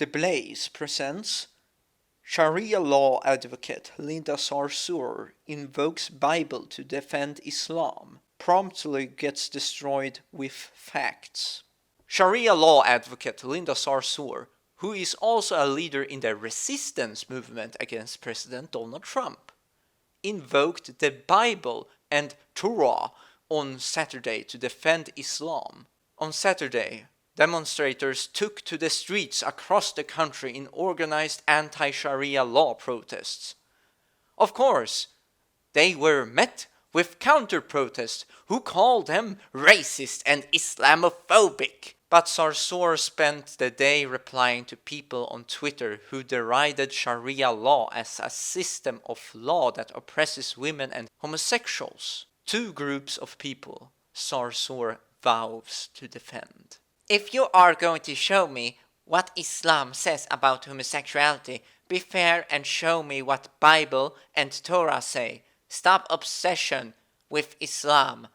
The Blaze presents Sharia law advocate Linda Sarsour invokes Bible to defend Islam, promptly gets destroyed with facts. Sharia law advocate Linda Sarsour, who is also a leader in the resistance movement against President Donald Trump, invoked the Bible and Torah on Saturday to defend Islam. On Saturday, demonstrators took to the streets across the country in organized anti-Sharia law protests. Of course, they were met with counter-protests who called them racist and Islamophobic. But Sarsour spent the day replying to people on Twitter who derided Sharia law as a system of law that oppresses women and homosexuals. Two groups of people Sarsour vows to defend. If you are going to show me what Islam says about homosexuality, be fair and show me what Bible and Torah say. Stop obsession with Islam,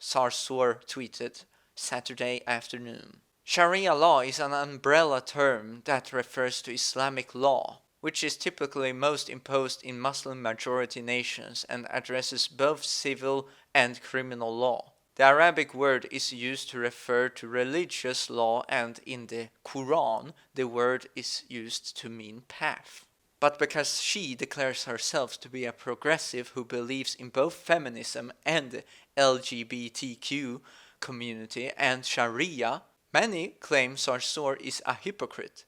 Sarsour tweeted Saturday afternoon. Sharia law is an umbrella term that refers to Islamic law, which is typically most imposed in Muslim-majority nations and addresses both civil and criminal law. The Arabic word is used to refer to religious law, and in the Quran, the word is used to mean path. But because she declares herself to be a progressive who believes in both feminism and the LGBTQ community and Sharia, many claim Sarsour is a hypocrite,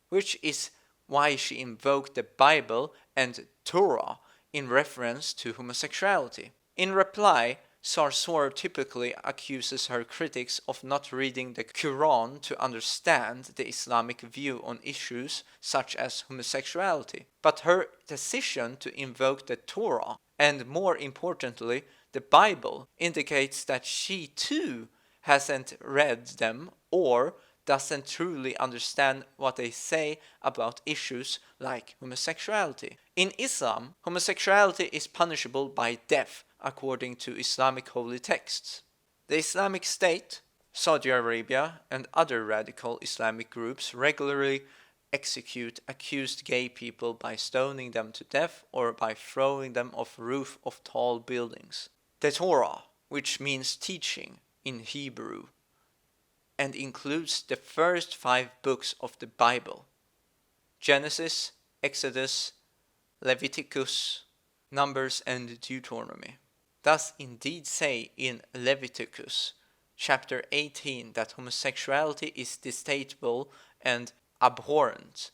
which is why she invoked the Bible and Torah in reference to homosexuality. In reply, Sarsour typically accuses her critics of not reading the Quran to understand the Islamic view on issues such as homosexuality. But her decision to invoke the Torah, and more importantly, the Bible, indicates that she too hasn't read them or doesn't truly understand what they say about issues like homosexuality. In Islam, homosexuality is punishable by death, according to Islamic holy texts. The Islamic State, Saudi Arabia, and other radical Islamic groups regularly execute accused gay people by stoning them to death or by throwing them off roof of tall buildings. The Torah, which means teaching in Hebrew, and includes the first 5 books of the Bible: Genesis, Exodus, Leviticus, Numbers, and Deuteronomy, does indeed say in Leviticus chapter 18 that homosexuality is detestable and abhorrent.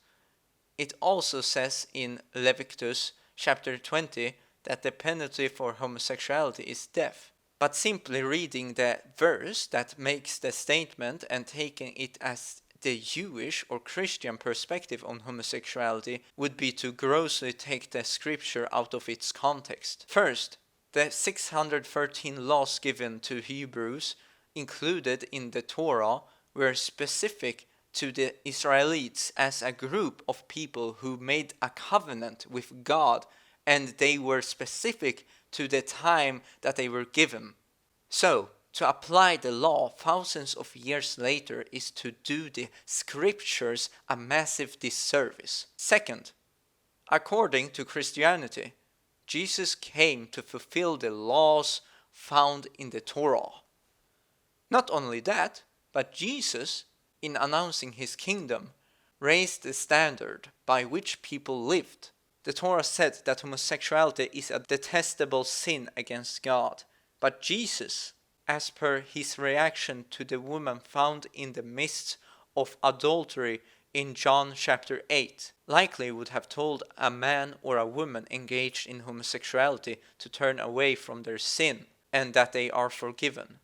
It also says in Leviticus chapter 20 that the penalty for homosexuality is death. But simply reading the verse that makes the statement and taking it as the Jewish or Christian perspective on homosexuality would be to grossly take the scripture out of its context. First, the 613 laws given to Hebrews included in the Torah were specific to the Israelites as a group of people who made a covenant with God, and they were specific to the time that they were given. So, to apply the law thousands of years later is to do the scriptures a massive disservice. Second, according to Christianity, Jesus came to fulfill the laws found in the Torah. Not only that, but Jesus, in announcing his kingdom, raised the standard by which people lived. The Torah said that homosexuality is a detestable sin against God, but Jesus, as per his reaction to the woman found in the midst of adultery in John chapter 8, likely would have told a man or a woman engaged in homosexuality to turn away from their sin and that they are forgiven.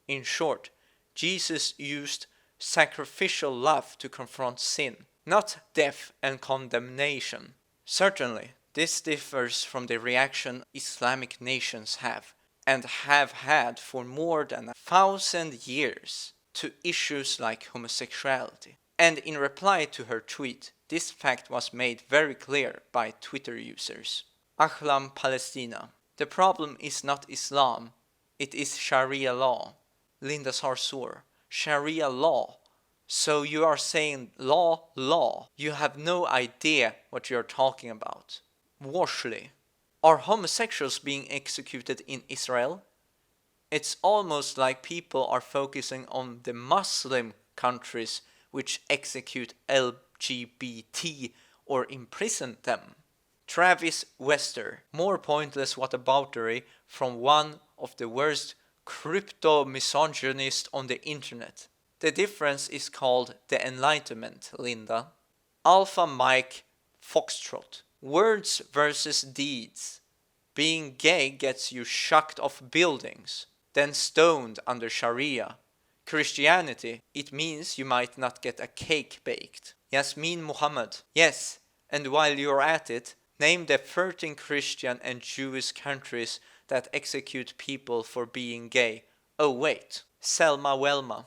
In short, Jesus used sacrificial love to confront sin, not death and condemnation. Certainly, this differs from the reaction Islamic nations have and have had for more than 1,000 years to issues like homosexuality. And in reply to her tweet, this fact was made very clear by Twitter users. Ahlam Palestina. The problem is not Islam, it is Sharia law. Linda Sarsour. Sharia law So you are saying law. You have no idea what you're talking about. Washly. Are homosexuals being executed in Israel? It's almost like people are focusing on the Muslim countries which execute LGBT or imprison them. Travis Wester, more pointless whataboutery from one of the worst crypto-misogynists on the internet. The difference is called the Enlightenment, Linda. Alpha Mike Foxtrot. Words versus deeds. Being gay gets you shucked off buildings, then stoned under Sharia. Christianity, it means you might not get a cake baked. Yasmin Muhammad. Yes, and while you're at it, name the 13 Christian and Jewish countries that execute people for being gay. Oh wait, Selma Welma.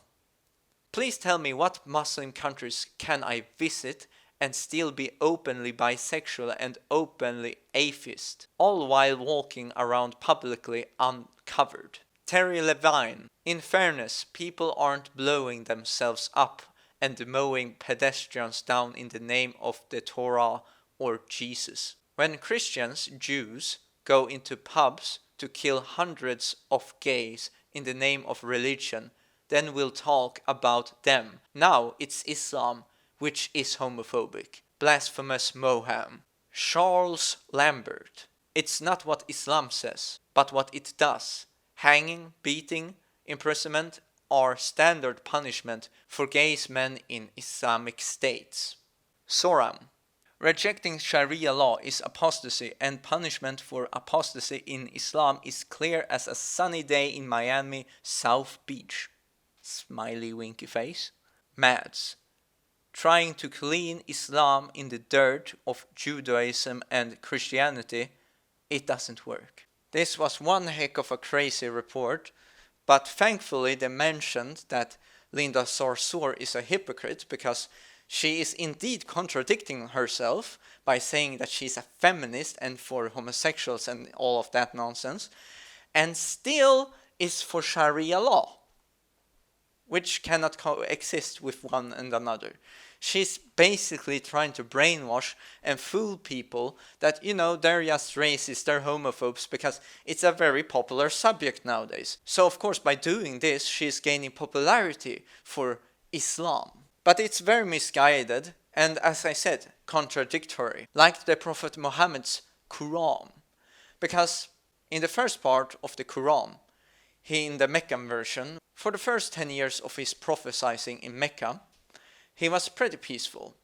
Please tell me what Muslim countries can I visit and still be openly bisexual and openly atheist, all while walking around publicly uncovered. Terry Levine. In fairness, people aren't blowing themselves up and mowing pedestrians down in the name of the Torah or Jesus. When Christians, Jews, go into pubs to kill hundreds of gays in the name of religion, then we'll talk about them. Now it's Islam, which is homophobic. Blasphemous Moham. Charles Lambert. It's not what Islam says, but what it does. Hanging, beating, imprisonment are standard punishment for gay men in Islamic states. Soram. Rejecting Sharia law is apostasy, and punishment for apostasy in Islam is clear as a sunny day in Miami South Beach. Smiley winky face. Mads. Trying to clean Islam in the dirt of Judaism and Christianity, it doesn't work. This was one heck of a crazy report, but thankfully they mentioned that Linda Sarsour is a hypocrite because she is indeed contradicting herself by saying that she's a feminist and for homosexuals and all of that nonsense, and still is for Sharia law, which cannot coexist with one and another. She's basically trying to brainwash and fool people that, they're just racist, they're homophobes, because it's a very popular subject nowadays. So of course by doing this, she's gaining popularity for Islam. But it's very misguided and, as I said, contradictory, like the Prophet Muhammad's Quran. Because in the first part of the Quran, he, in the Meccan version, for the first 10 years of his prophesying in Mecca, he was pretty peaceful.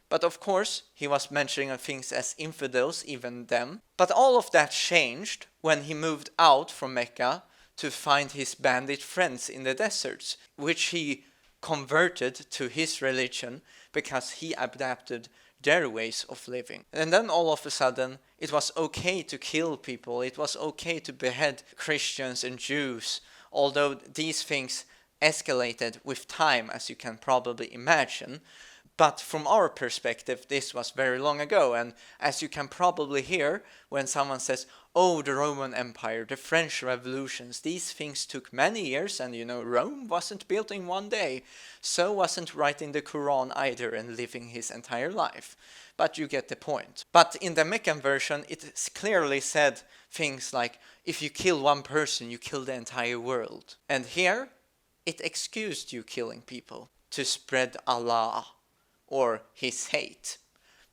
But of course, he was mentioning things as infidels, even them. But all of that changed when he moved out from Mecca to find his bandit friends in the deserts, which he converted to his religion because he adapted their ways of living. And then all of a sudden, it was okay to kill people, it was okay to behead Christians and Jews, although these things escalated with time, as you can probably imagine. But from our perspective, this was very long ago, and as you can probably hear when someone says, oh, the Roman Empire, the French revolutions, these things took many years, and Rome wasn't built in one day, so wasn't writing the Quran either and living his entire life. But you get the point. But in the Meccan version, it clearly said things like, if you kill one person, you kill the entire world. And here, it excused you killing people to spread Allah or his hate,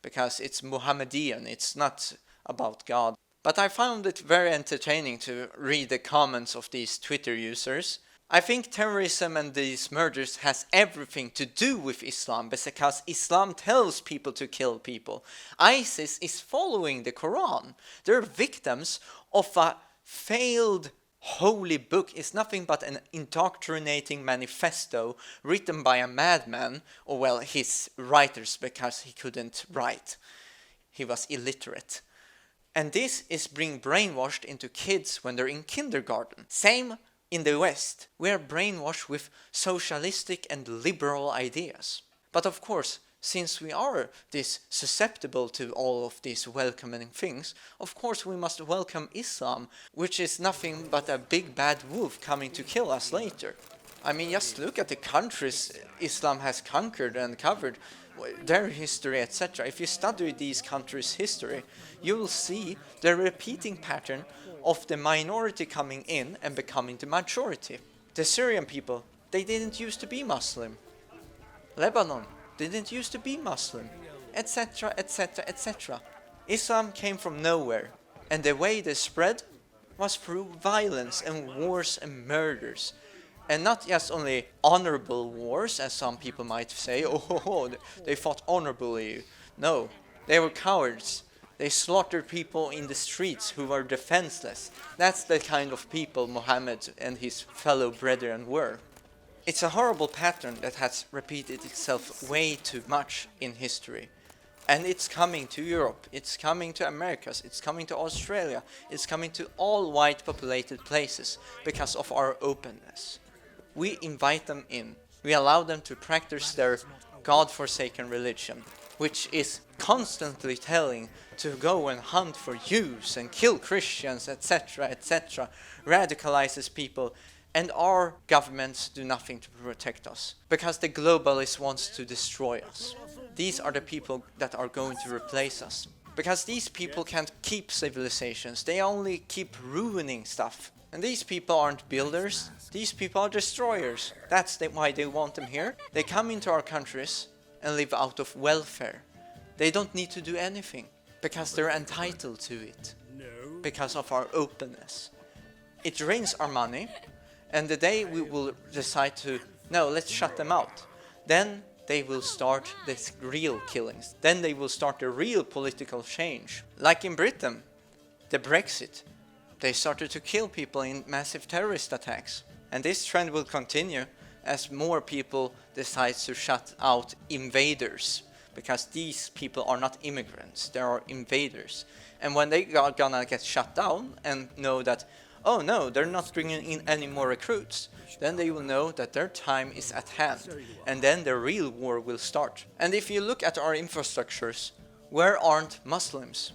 because it's Muhammadian, it's not about God. But I found it very entertaining to read the comments of these Twitter users. I think terrorism and these murders has everything to do with Islam, because Islam tells people to kill people. ISIS is following the Quran. They're victims of a failed holy book. Is nothing but an indoctrinating manifesto written by a madman, or well, his writers, because he couldn't write. He was illiterate. And this is being brainwashed into kids when they're in kindergarten. Same in the West. We are brainwashed with socialistic and liberal ideas. But of course, since we are this susceptible to all of these welcoming things, of course we must welcome Islam, which is nothing but a big bad wolf coming to kill us later. I mean, just look at the countries Islam has conquered and covered, their history, etc. If you study these countries' history, you will see the repeating pattern of the minority coming in and becoming the majority. The Syrian people, they didn't used to be Muslim. Lebanon didn't used to be Muslim, etc., etc., etc. Islam came from nowhere, and the way they spread was through violence and wars and murders. And not just only honorable wars, as some people might say, oh, they fought honorably. No, they were cowards. They slaughtered people in the streets who were defenseless. That's the kind of people Muhammad and his fellow brethren were. It's a horrible pattern that has repeated itself way too much in history. And it's coming to Europe, it's coming to Americas, it's coming to Australia, it's coming to all white populated places because of our openness. We invite them in. We allow them to practice their God-forsaken religion, which is constantly telling to go and hunt for Jews and kill Christians, etc., etc., radicalizes people, and our governments do nothing to protect us, because the globalists want to destroy us. These are the people that are going to replace us, because these people can't keep civilizations, they only keep ruining stuff. And these people aren't builders, these people are destroyers. That's why they want them here. They come into our countries and live out of welfare. They don't need to do anything, because they're entitled to it, because of our openness. It drains our money, and the day we will decide to, no, let's shut them out, then they will start the real killings. Then they will start the real political change. Like in Britain, the Brexit. They started to kill people in massive terrorist attacks. And this trend will continue as more people decide to shut out invaders. Because these people are not immigrants, they are invaders. And when they are gonna get shut down and know that, oh no, they're not bringing in any more recruits, then they will know that their time is at hand. And then the real war will start. And if you look at our infrastructures, where aren't Muslims?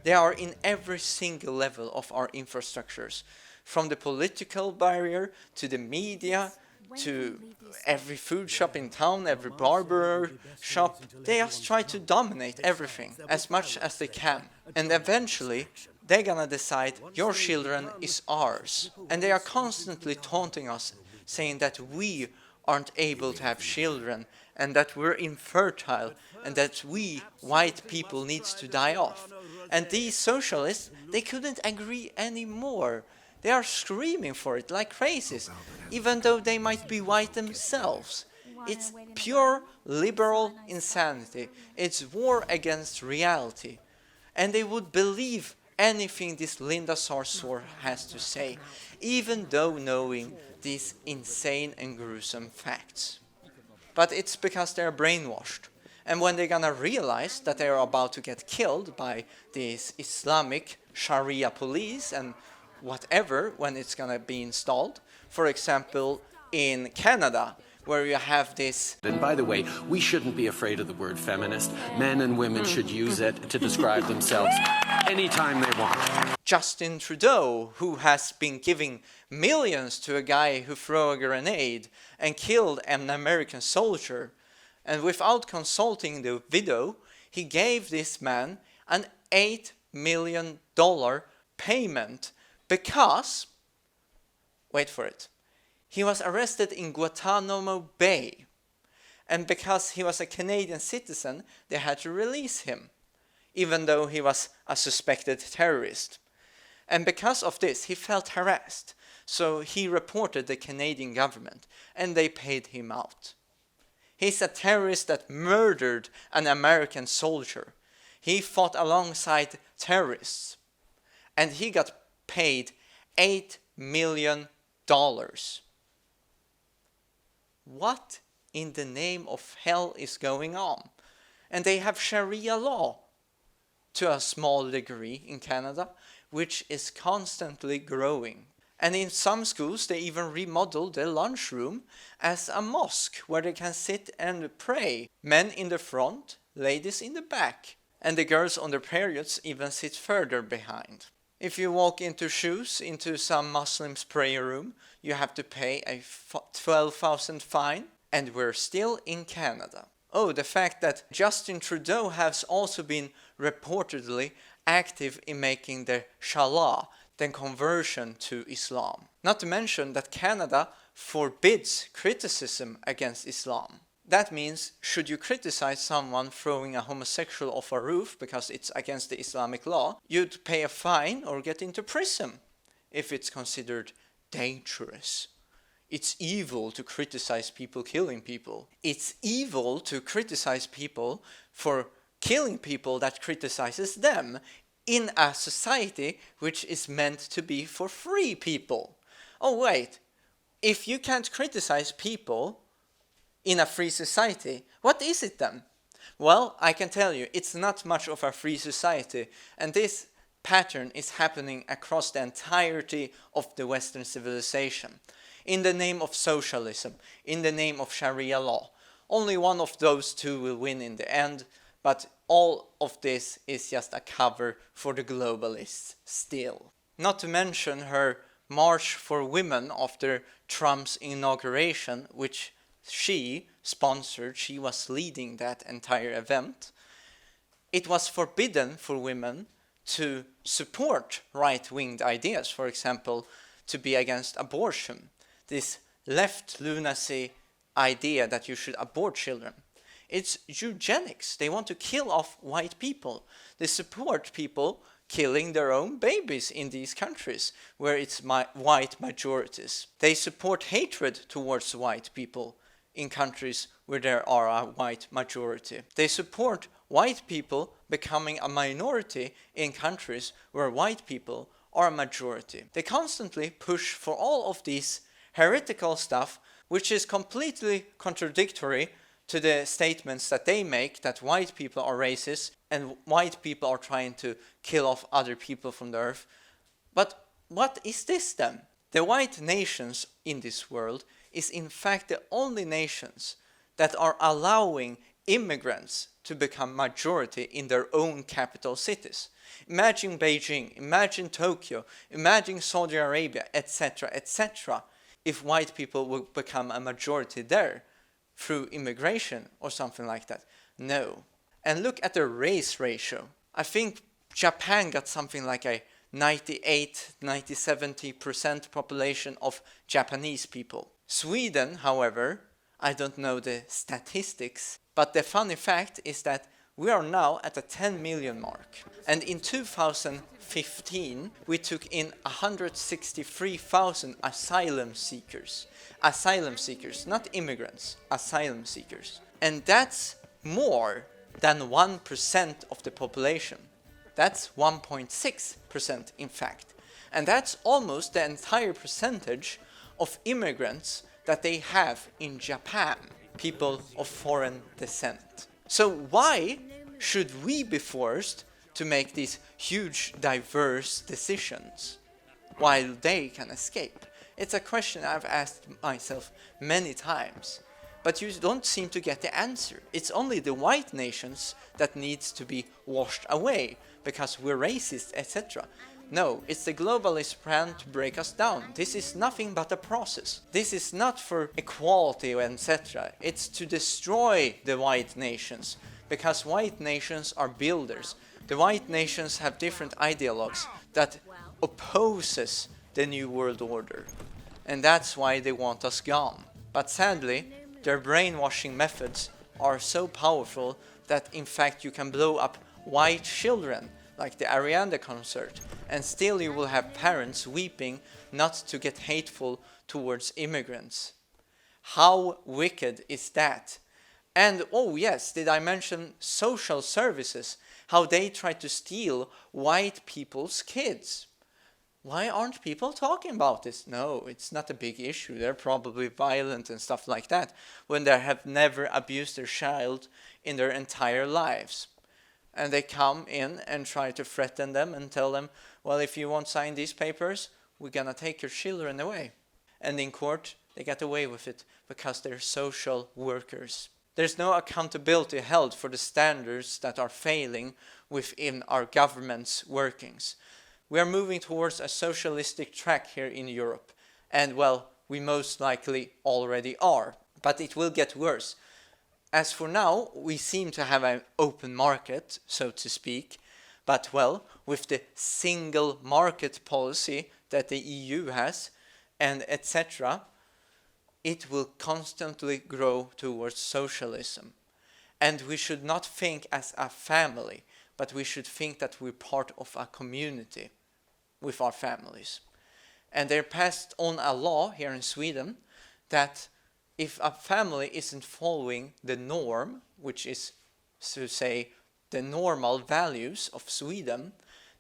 They are in every single level of our infrastructures, from the political barrier to the media, to every food shop in town, every barber shop. They just try to dominate everything as much as they can. And eventually, they're gonna decide your children is ours. And they are constantly taunting us, saying that we aren't able to have children, and that we're infertile, and that we, white people, needs to die off. And these socialists, they couldn't agree anymore. They are screaming for it like crazies, even though they might be white themselves. It's pure liberal insanity. It's war against reality. And they would believe anything this Linda Sarsour has to say, even though knowing these insane and gruesome facts. But it's because they're brainwashed. And when they're gonna realize that they're about to get killed by these Islamic Sharia police and whatever, when it's gonna be installed, for example, in Canada, where you have this... And by the way, we shouldn't be afraid of the word feminist. Men and women should use it to describe themselves anytime they want. Justin Trudeau, who has been giving millions to a guy who threw a grenade and killed an American soldier, and without consulting the widow, he gave this man an $8 million payment because, wait for it, he was arrested in Guantanamo Bay. And because he was a Canadian citizen, they had to release him, even though he was a suspected terrorist. And because of this, he felt harassed. So he reported the Canadian government, and they paid him out. He's a terrorist that murdered an American soldier. He fought alongside terrorists. And he got paid $8 million. What in the name of hell is going on? And they have Sharia law to a small degree in Canada, which is constantly growing. And in some schools, they even remodeled the lunchroom as a mosque where they can sit and pray. Men in the front, ladies in the back. And the girls on their periods even sit further behind. If you walk into shoes into some Muslim's prayer room, you have to pay a 12,000 fine, and we're still in Canada. Oh, the fact that Justin Trudeau has also been reportedly active in making the Sharia, the conversion to Islam. Not to mention that Canada forbids criticism against Islam. That means, should you criticize someone throwing a homosexual off a roof because it's against the Islamic law, you'd pay a fine or get into prison if it's considered dangerous. It's evil to criticize people killing people. It's evil to criticize people for killing people that criticizes them in a society which is meant to be for free people. Oh wait, if you can't criticize people in a free society, what is it then? Well, I can tell you, it's not much of a free society, and this pattern is happening across the entirety of the Western civilization. In the name of socialism, in the name of Sharia law. Only one of those two will win in the end, but all of this is just a cover for the globalists still. Not to mention her March for Women after Trump's inauguration, which she sponsored. She was leading that entire event. It was forbidden for women to support right-winged ideas, for example, to be against abortion. This left lunacy idea that you should abort children. It's eugenics. They want to kill off white people. They support people killing their own babies in these countries where it's white majorities. They support hatred towards white people in countries where there are a white majority. They support white people becoming a minority in countries where white people are a majority. They constantly push for all of these heretical stuff, which is completely contradictory to the statements that they make that white people are racist and white people are trying to kill off other people from the earth. But what is this then? The white nations in this world is in fact the only nations that are allowing immigrants to become majority in their own capital cities. Imagine Beijing, imagine Tokyo, imagine Saudi Arabia, etc., etc., if white people would become a majority there through immigration or something like that. No. And look at the race ratio. I think Japan got something like a 90-70% population of Japanese people. Sweden, however, I don't know the statistics, but the funny fact is that we are now at the 10 million mark. And in 2015, we took in 163,000 asylum seekers. Asylum seekers, not immigrants, asylum seekers. And that's more than 1% of the population. That's 1.6% in fact. And that's almost the entire percentage of immigrants that they have in Japan, people of foreign descent. So why should we be forced to make these huge diverse decisions while they can escape? It's a question I've asked myself many times, but you don't seem to get the answer. It's only the white nations that needs to be washed away because we're racist, etc. No, it's the globalist plan to break us down. This is nothing but a process. This is not for equality, etc. It's to destroy the white nations, because white nations are builders. The white nations have different ideologues that opposes the New World Order. And that's why they want us gone. But sadly, their brainwashing methods are so powerful that in fact you can blow up white children, like the Ariana concert, and still you will have parents weeping not to get hateful towards immigrants. How wicked is that? And oh yes, did I mention social services? How they try to steal white people's kids. Why aren't people talking about this? No, it's not a big issue. They're probably violent and stuff like that when they have never abused their child in their entire lives. And they come in and try to threaten them and tell them, well, if you won't sign these papers, we're gonna take your children away. And in court, they get away with it because they're social workers. There's no accountability held for the standards that are failing within our government's workings. We are moving towards a socialistic track here in Europe. And well, we most likely already are. But it will get worse. As for now, we seem to have an open market, so to speak. But well, with the single market policy that the EU has, and etc., it will constantly grow towards socialism. And we should not think as a family, but we should think that we're part of a community with our families. And they passed on a law here in Sweden that if a family isn't following the norm, which is to say the normal values of Sweden,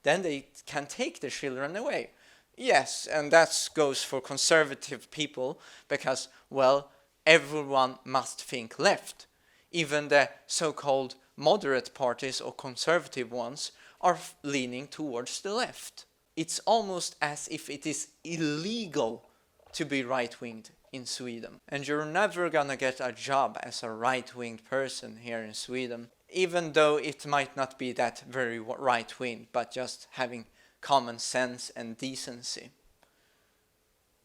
then they can take the children away. Yes, and that goes for conservative people because, well, everyone must think left. Even the so-called moderate parties or conservative ones are leaning towards the left. It's almost as if it is illegal to be right-winged in Sweden. And you're never gonna get a job as a right-winged person here in Sweden, even though it might not be that very right-wing, but just having common sense and decency.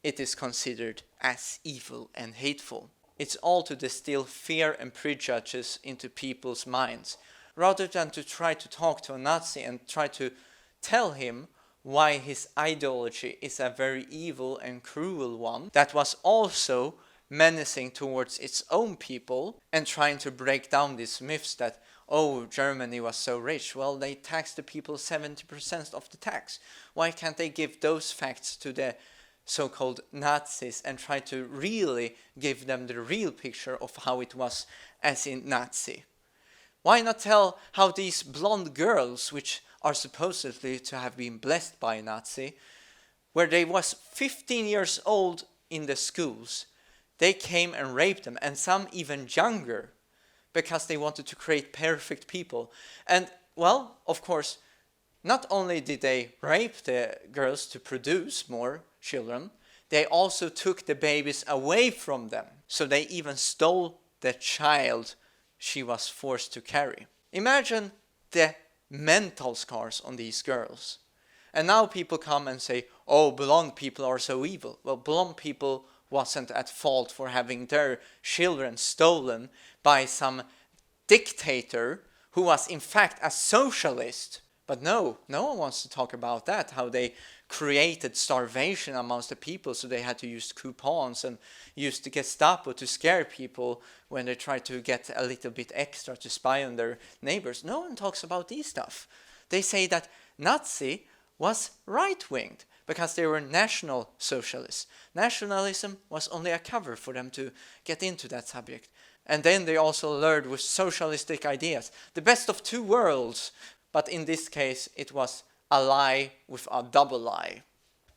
It is considered as evil and hateful. It's all to distill fear and prejudices into people's minds, rather than to try to talk to a Nazi and try to tell him why his ideology is a very evil and cruel one that was also menacing towards its own people, and trying to break down these myths that, oh, Germany was so rich. Well, they taxed the people 70% of the tax. Why can't they give those facts to the so-called Nazis and try to really give them the real picture of how it was as in Nazi? Why not tell how these blonde girls, which are supposedly to have been blessed by a Nazi, where they was 15 years old in the schools, they came and raped them, and some even younger, because they wanted to create perfect people. And, well, of course, not only did they rape the girls to produce more children, they also took the babies away from them. So they even stole the child she was forced to carry. Imagine the mental scars on these girls. And now people come and say, oh, blonde people are so evil. Well, blonde people wasn't at fault for having their children stolen by some dictator who was in fact a socialist. But no one wants to talk about that, how they created starvation amongst the people, so they had to use coupons and use the Gestapo to scare people when they tried to get a little bit extra to spy on their neighbors. No one talks about these stuff. They say that Nazi was right-winged because they were national socialists. Nationalism was only a cover for them to get into that subject. And then they also lured with socialistic ideas. The best of two worlds. But in this case, it was a lie with a double lie.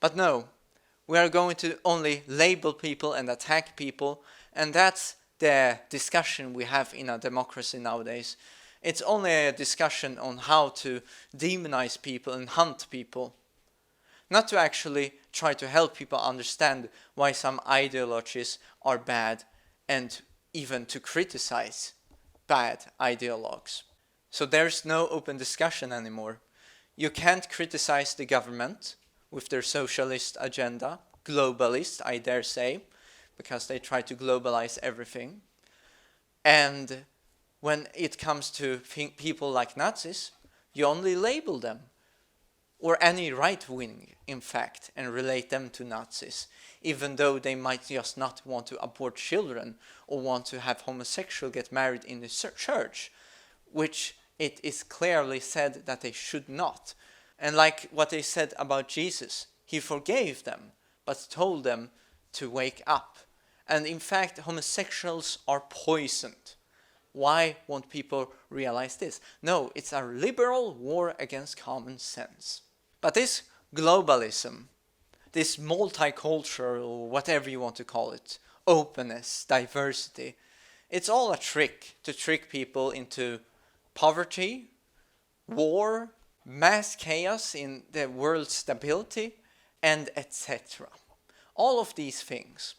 But no, we are going to only label people and attack people. And that's the discussion we have in a democracy nowadays. It's only a discussion on how to demonize people and hunt people. Not to actually try to help people understand why some ideologies are bad, and even to criticize bad ideologues. So there's no open discussion anymore. You can't criticize the government with their socialist agenda, globalist, I dare say, because they try to globalize everything. And when it comes to people like Nazis, you only label them, or any right-wing, in fact, and relate them to Nazis, even though they might just not want to abort children or want to have homosexuals get married in the church, which it is clearly said that they should not. And like what they said about Jesus, he forgave them, but told them to wake up. And in fact, homosexuals are poisoned. Why won't people realize this? No, it's a liberal war against common sense. But this globalism, this multicultural, or whatever you want to call it, openness, diversity, it's all a trick to trick people into poverty, war, mass chaos in the world's stability, and etc. All of these things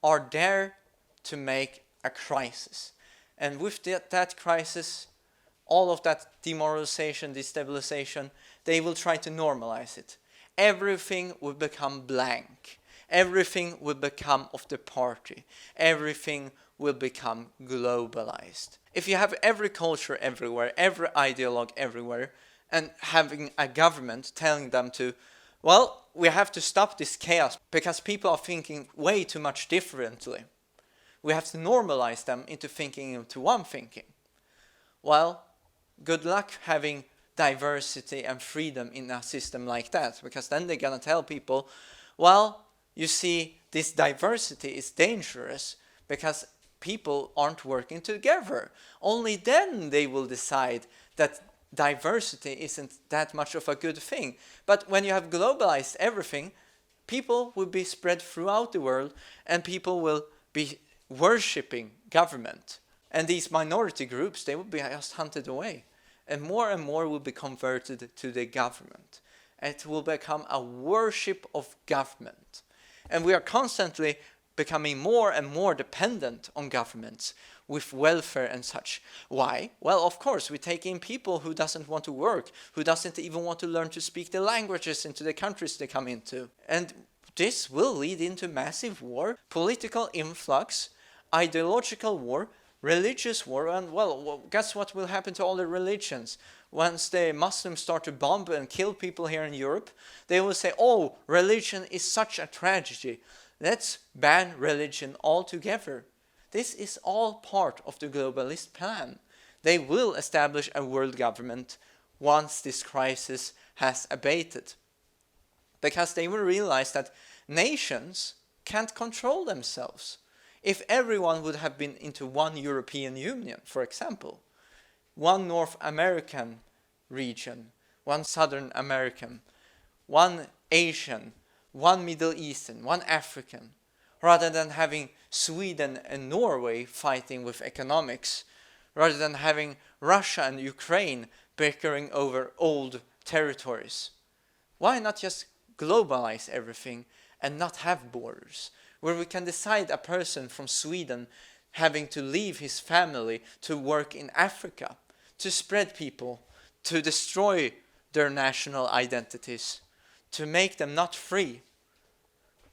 are there to make a crisis. And with that crisis, all of that demoralization, destabilization, they will try to normalize it. Everything will become blank. Everything will become of the party. Everything will become globalized. If you have every culture everywhere, every ideologue everywhere, and having a government telling them to, well, we have to stop this chaos because people are thinking way too much differently. We have to normalize them into thinking into one thinking. Well, good luck having diversity and freedom in a system like that, because then they're gonna tell people, well, you see, this diversity is dangerous because people aren't working together. Only then they will decide that diversity isn't that much of a good thing. But when you have globalized everything, people will be spread throughout the world and people will be worshipping government. And these minority groups, they will be just hunted away. And more will be converted to the government. And it will become a worship of government. And we are constantly becoming more and more dependent on governments with welfare and such. Why? Well, of course, we take in people who doesn't want to work, who doesn't even want to learn to speak the languages into the countries they come into. And this will lead into massive war, political influx, ideological war, religious war, and well, guess what will happen to all the religions? Once the Muslims start to bomb and kill people here in Europe, they will say, oh, religion is such a tragedy. Let's ban religion altogether. This is all part of the globalist plan. They will establish a world government once this crisis has abated. Because they will realize that nations can't control themselves. If everyone would have been into one European Union, for example, one North American region, one Southern American, one Asian, one Middle Eastern, one African, rather than having Sweden and Norway fighting with economics, rather than having Russia and Ukraine bickering over old territories. Why not just globalize everything and not have borders, where we can decide a person from Sweden having to leave his family to work in Africa, to spread people, to destroy their national identities, to make them not free.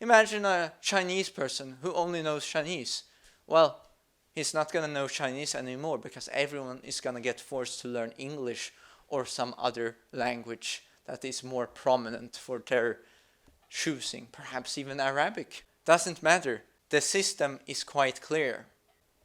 Imagine a Chinese person who only knows Chinese. Well, he's not going to know Chinese anymore because everyone is going to get forced to learn English or some other language that is more prominent for their choosing, perhaps even Arabic. Doesn't matter. The system is quite clear.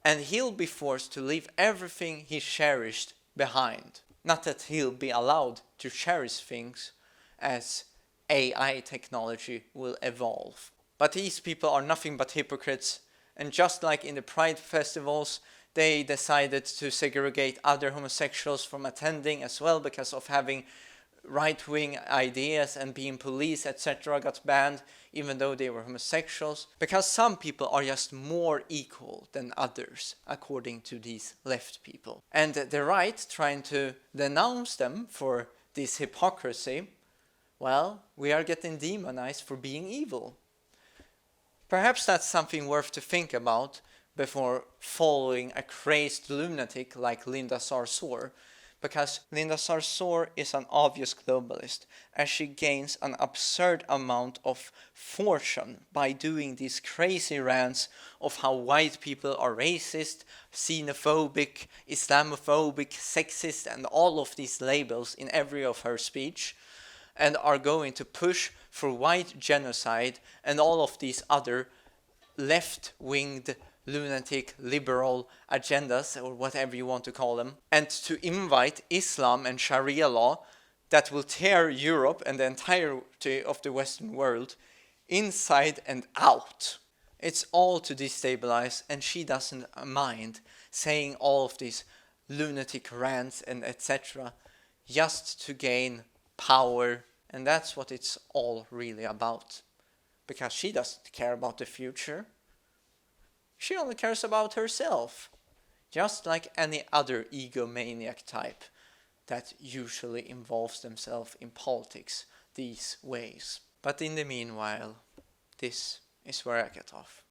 And he'll be forced to leave everything he cherished behind. Not that he'll be allowed to cherish things as AI technology will evolve. But these people are nothing but hypocrites, and just like in the Pride festivals, they decided to segregate other homosexuals from attending as well because of having right-wing ideas, and being police, etc. got banned even though they were homosexuals, because some people are just more equal than others according to these left people. And the right, trying to denounce them for this hypocrisy, well, we are getting demonized for being evil. Perhaps that's something worth to think about before following a crazed lunatic like Linda Sarsour, because Linda Sarsour is an obvious globalist, as she gains an absurd amount of fortune by doing these crazy rants of how white people are racist, xenophobic, Islamophobic, sexist, and all of these labels in every of her speech, and are going to push for white genocide and all of these other left-winged lunatic liberal agendas, or whatever you want to call them, and to invite Islam and Sharia law that will tear Europe and the entirety of the Western world inside and out. It's all to destabilize, and she doesn't mind saying all of these lunatic rants and etc. just to gain power, and that's what it's all really about. Because she doesn't care about the future. She only cares about herself, just like any other egomaniac type that usually involves themselves in politics these ways. But in the meanwhile, this is where I get off.